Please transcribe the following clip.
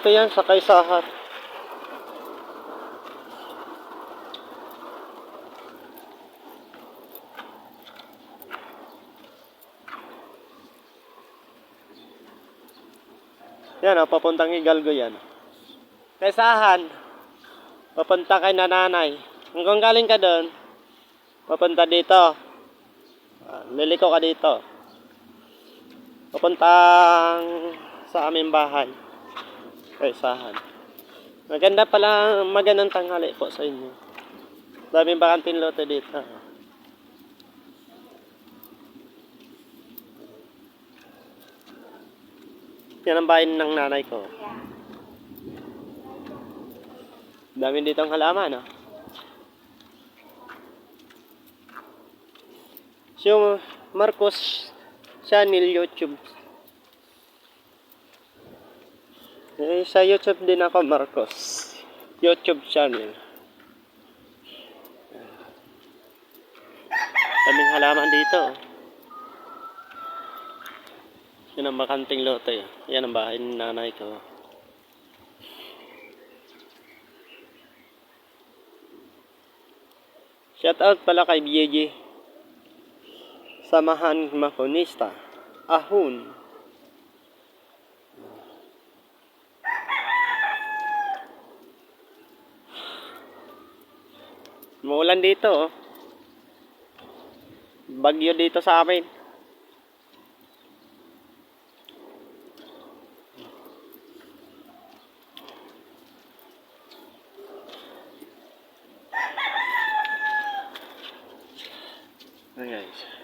lote yan sa Kaisahan. Yan o, papuntang Hidalgo yan. Kaisahan, papunta kay nanay. Kung galing ka doon, papunta dito. Liliko ka dito. Papuntang sa aming bahay. Kaisahan. Maganda pala, magandang tanghali po sa inyo. Daming bakanting lote dito. Yan ang bahay ng nanay ko. Dami ditong halaman, no? So, Marcos Channel YouTube. Sa YouTube din ako, Marcos. YouTube channel. Daming halaman dito. Yan ang bakanting lote. Yan ang bahay ng nanay ko. Shout out pala kay BJ. Samahan Makonista. Ahon. Maulan dito, oh. Bagyo dito sa amin. Guys.